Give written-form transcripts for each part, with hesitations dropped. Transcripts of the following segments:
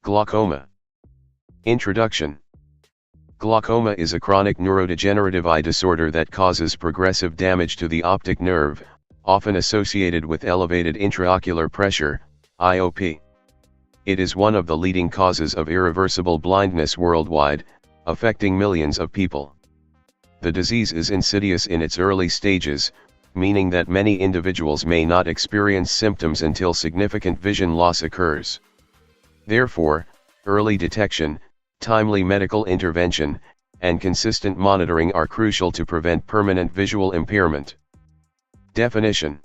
Glaucoma. Introduction. Glaucoma is a chronic neurodegenerative eye disorder that causes progressive damage to the optic nerve, often associated with elevated intraocular pressure, IOP. It is one of the leading causes of irreversible blindness worldwide, affecting millions of people. The disease is insidious in its early stages, meaning that many individuals may not experience symptoms until significant vision loss occurs. Therefore, early detection, timely medical intervention, and consistent monitoring are crucial to prevent permanent visual impairment. Definition.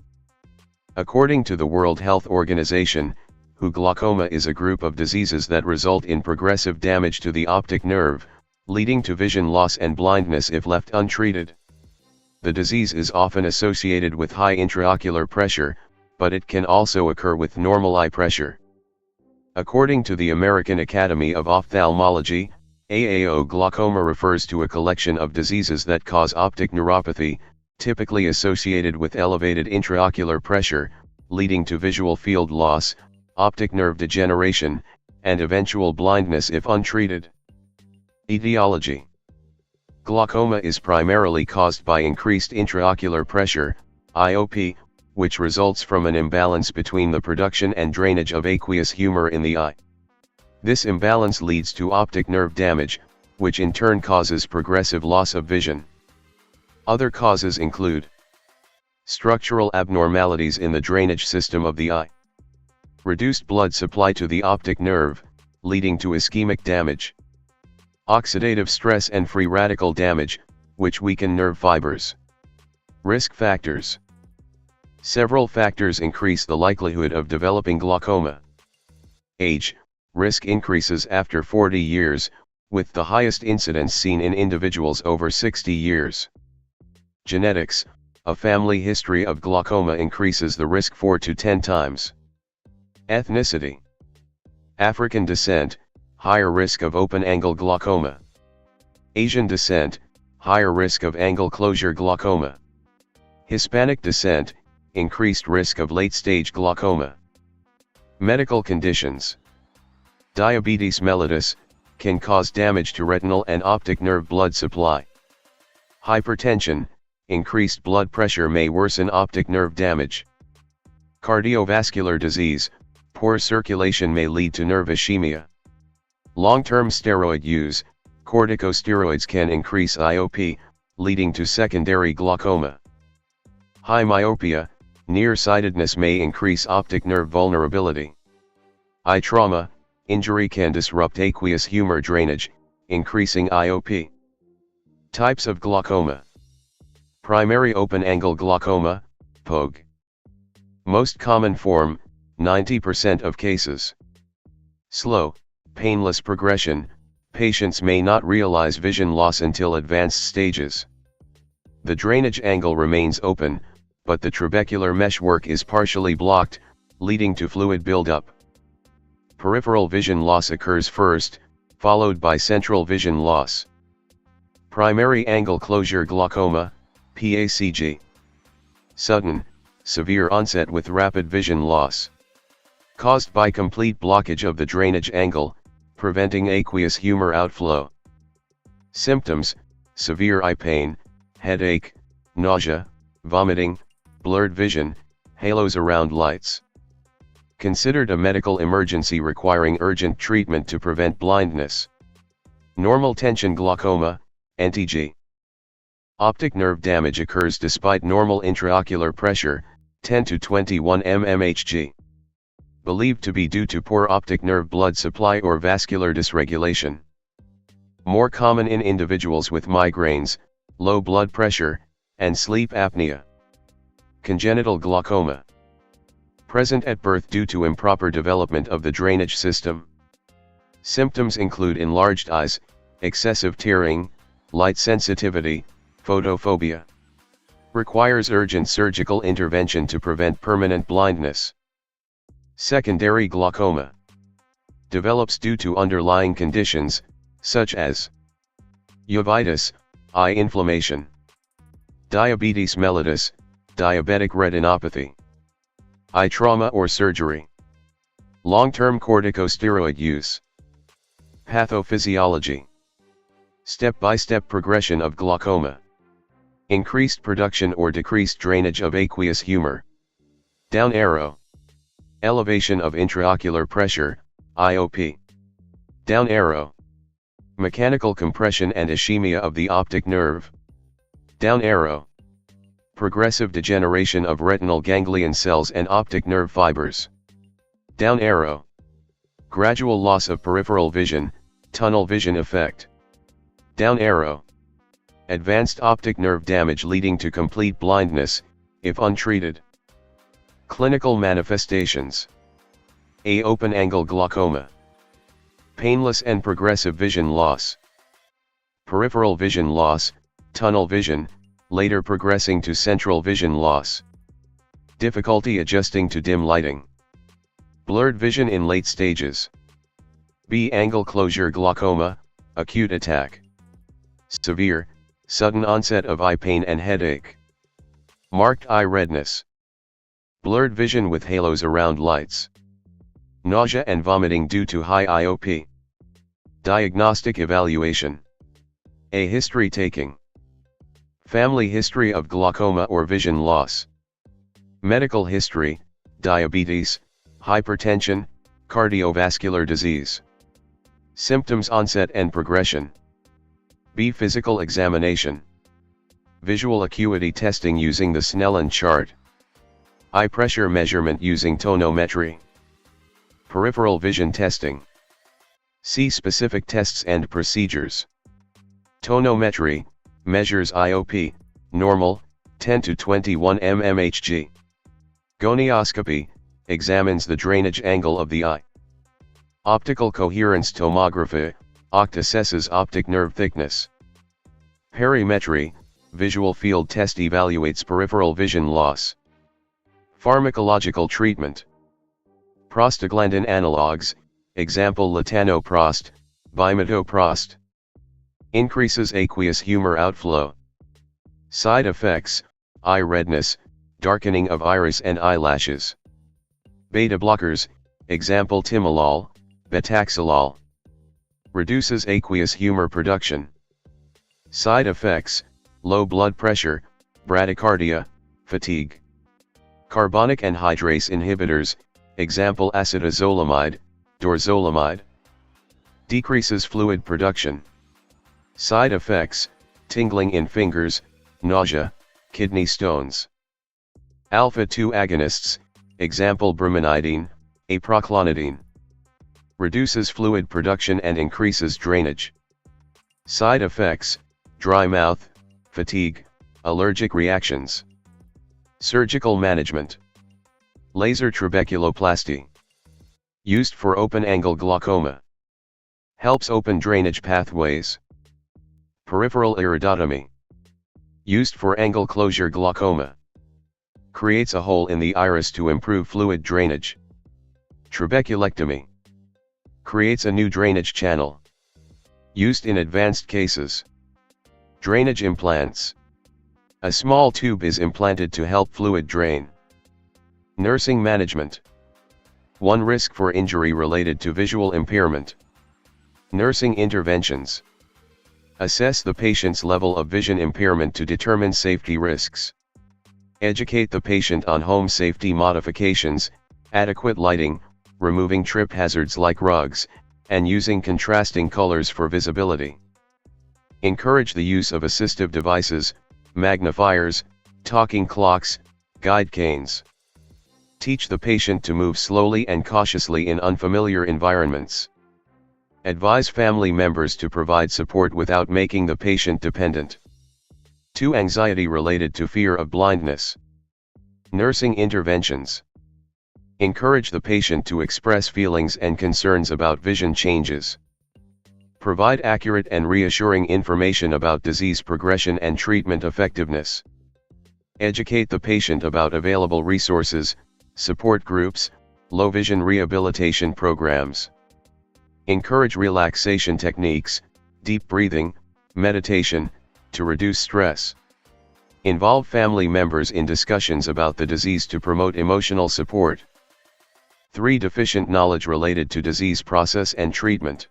According to the World Health Organization, glaucoma is a group of diseases that result in progressive damage to the optic nerve, leading to vision loss and blindness if left untreated. The disease is often associated with high intraocular pressure, but it can also occur with normal eye pressure. According to the American Academy of Ophthalmology, AAO, glaucoma refers to a collection of diseases that cause optic neuropathy, typically associated with elevated intraocular pressure, leading to visual field loss, optic nerve degeneration, and eventual blindness if untreated. Etiology. Glaucoma is primarily caused by increased intraocular pressure, IOP, which results from an imbalance between the production and drainage of aqueous humor in the eye. This imbalance leads to optic nerve damage, which in turn causes progressive loss of vision. Other causes include structural abnormalities in the drainage system of the eye, reduced blood supply to the optic nerve, leading to ischemic damage, oxidative stress and free radical damage, which weaken nerve fibers. Risk factors. Several factors increase the likelihood of developing glaucoma. Age. Risk increases after 40 years, with the highest incidence seen in individuals over 60 years. Genetics. A family history of glaucoma increases the risk 4 to 10 times. Ethnicity. African descent, higher risk of open-angle glaucoma. Asian descent, higher risk of angle closure glaucoma. Hispanic descent, increased risk of late-stage glaucoma. Medical conditions. Diabetes mellitus, can cause damage to retinal and optic nerve blood supply. Hypertension, increased blood pressure may worsen optic nerve damage. Cardiovascular disease, poor circulation may lead to nerve ischemia. Long-term steroid use, corticosteroids can increase IOP, leading to secondary glaucoma. High myopia, nearsightedness may increase optic nerve vulnerability. Eye trauma, injury can disrupt aqueous humor drainage, increasing IOP. Types of glaucoma. Primary open-angle glaucoma, POG. Most common form, 90% of cases. Slow, painless progression, patients may not realize vision loss until advanced stages. The drainage angle remains open, but the trabecular meshwork is partially blocked, leading to fluid buildup. Peripheral vision loss occurs first, followed by central vision loss. Primary angle closure glaucoma, PACG. Sudden, severe onset with rapid vision loss. Caused by complete blockage of the drainage angle, preventing aqueous humor outflow. Symptoms: severe eye pain, headache, nausea, vomiting, blurred vision, halos around lights. Considered a medical emergency requiring urgent treatment to prevent blindness. Normal tension glaucoma, NTG. Optic nerve damage occurs despite normal intraocular pressure, 10 to 21 mmHg. Believed to be due to poor optic nerve blood supply or vascular dysregulation. More common in individuals with migraines, low blood pressure, and sleep apnea. Congenital glaucoma. Present at birth due to improper development of the drainage system. Symptoms include enlarged eyes, excessive tearing, light sensitivity, photophobia. Requires urgent surgical intervention to prevent permanent blindness. Secondary glaucoma. Develops due to underlying conditions, such as uveitis, eye inflammation, diabetes mellitus, diabetic retinopathy, eye trauma or surgery, long-term corticosteroid use. Pathophysiology. Step-by-step progression of glaucoma. Increased production or decreased drainage of aqueous humor. Down arrow. Elevation of intraocular pressure, IOP. Down arrow. Mechanical compression and ischemia of the optic nerve. Down arrow. Progressive degeneration of retinal ganglion cells and optic nerve fibers. Down arrow. Gradual loss of peripheral vision, tunnel vision effect. Down arrow. Advanced optic nerve damage leading to complete blindness, if untreated. Clinical manifestations. A. Open-angle glaucoma. Painless and progressive vision loss. Peripheral vision loss, tunnel vision, later progressing to central vision loss. Difficulty adjusting to dim lighting. Blurred vision in late stages. B. Angle closure glaucoma, acute attack. Severe, sudden onset of eye pain and headache. Marked eye redness. Blurred vision with halos around lights. Nausea and vomiting due to high IOP. Diagnostic evaluation. A. History taking. Family history of glaucoma or vision loss. Medical history, diabetes, hypertension, cardiovascular disease. Symptoms onset and progression. B. Physical examination. Visual acuity testing using the Snellen chart. Eye pressure measurement using tonometry. Peripheral vision testing. See specific tests and procedures. Tonometry measures IOP, normal, 10 to 21 mmHg. Gonioscopy examines the drainage angle of the eye. Optical coherence tomography, OCT assesses optic nerve thickness. Perimetry, visual field test evaluates peripheral vision loss. Pharmacological treatment. Prostaglandin analogues, example latanoprost, bimetoprost. Increases aqueous humor outflow. Side effects, eye redness, darkening of iris and eyelashes. Beta blockers, example timolol, betaxolol. Reduces aqueous humor production. Side effects, low blood pressure, bradycardia, fatigue. Carbonic anhydrase inhibitors, example acetazolamide, dorzolamide. Decreases fluid production. Side effects, tingling in fingers, nausea, kidney stones. Alpha-2 agonists, example brimonidine, aproclonidine. Reduces fluid production and increases drainage. Side effects, dry mouth, fatigue, allergic reactions. Surgical management. Laser trabeculoplasty. Used for open-angle glaucoma. Helps open drainage pathways. Peripheral iridotomy. Used for angle closure glaucoma. Creates a hole in the iris to improve fluid drainage. Trabeculectomy. Creates a new drainage channel. Used in advanced cases. Drainage implants. A small tube is implanted to help fluid drain. Nursing management. 1 risk for injury related to visual impairment. Nursing interventions. Assess the patient's level of vision impairment to determine safety risks. Educate the patient on home safety modifications, adequate lighting, removing trip hazards like rugs, and using contrasting colors for visibility. Encourage the use of assistive devices, magnifiers, talking clocks, guide canes. Teach the patient to move slowly and cautiously in unfamiliar environments. Advise family members to provide support without making the patient dependent. 2. Anxiety related to fear of blindness. Nursing interventions. Encourage the patient to express feelings and concerns about vision changes. Provide accurate and reassuring information about disease progression and treatment effectiveness. Educate the patient about available resources, support groups, low vision rehabilitation programs. Encourage relaxation techniques, deep breathing, meditation, to reduce stress. Involve family members in discussions about the disease to promote emotional support. 3. Deficient knowledge related to disease process and treatment.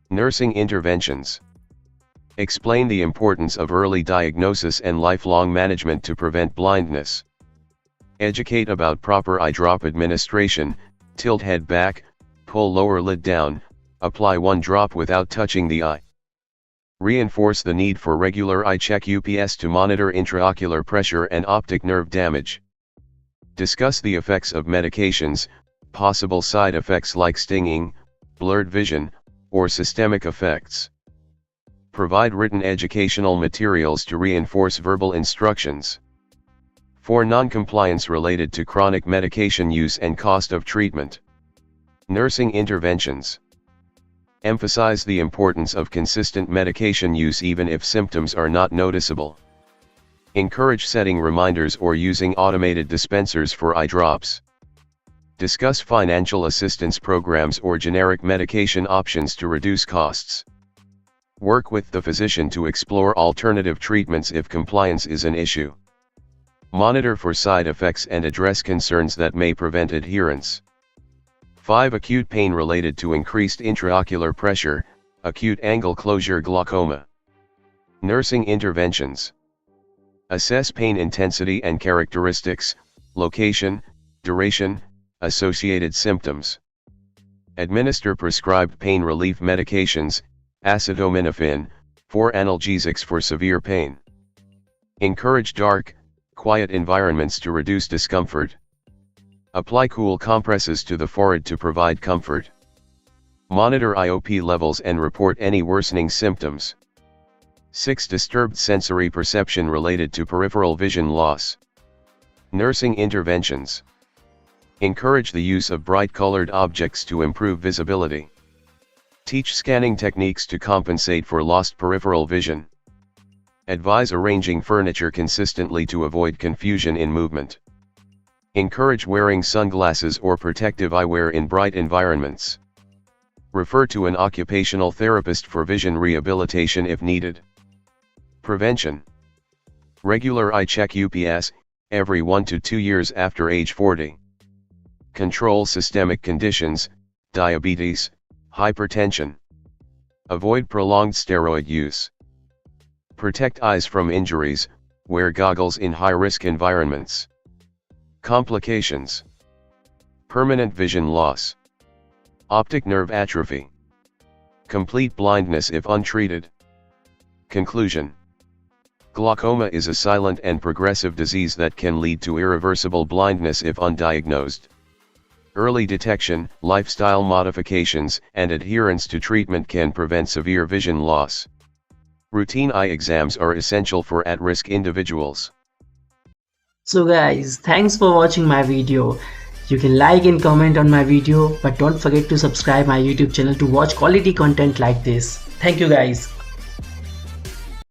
Nursing interventions. Explain the importance of early diagnosis and lifelong management to prevent blindness. Educate about proper eye drop administration, tilt head back, pull lower lid down, apply one drop without touching the eye. Reinforce the need for regular eye check UPS to monitor intraocular pressure and optic nerve damage. Discuss the effects of medications, possible side effects like stinging, blurred vision, or systemic effects. Provide written educational materials to reinforce verbal instructions. For non-compliance related to chronic medication use and cost of treatment. Nursing interventions. Emphasize the importance of consistent medication use even if symptoms are not noticeable. Encourage setting reminders or using automated dispensers for eye drops. Discuss financial assistance programs or generic medication options to reduce costs. Work with the physician to explore alternative treatments if compliance is an issue. Monitor for side effects and address concerns that may prevent adherence. 5. Acute pain related to increased intraocular pressure, acute angle closure glaucoma. Nursing interventions. Assess pain intensity and characteristics, location, duration, associated symptoms. Administer prescribed pain relief medications, acetaminophen, 4 analgesics for severe pain. Encourage dark, quiet environments to reduce discomfort. Apply cool compresses to the forehead to provide comfort. Monitor IOP levels and report any worsening symptoms. 6. Disturbed sensory perception related to peripheral vision loss. Nursing interventions. Encourage the use of bright-colored objects to improve visibility. Teach scanning techniques to compensate for lost peripheral vision. Advise arranging furniture consistently to avoid confusion in movement. Encourage wearing sunglasses or protective eyewear in bright environments. Refer to an occupational therapist for vision rehabilitation if needed. Prevention. Regular eye check UPS, every 1 to 2 years after age 40. Control systemic conditions, diabetes, hypertension. Avoid prolonged steroid use. Protect eyes from injuries, wear goggles in high-risk environments. Complications. Permanent vision loss. Optic nerve atrophy. Complete blindness if untreated. Conclusion. Glaucoma is a silent and progressive disease that can lead to irreversible blindness if undiagnosed. Early detection, lifestyle modifications, and adherence to treatment can prevent severe vision loss. Routine eye exams are essential for at-risk individuals. So guys, thanks for watching my video. You can like and comment on my video, but don't forget to subscribe my YouTube channel to watch quality content like this. Thank you guys.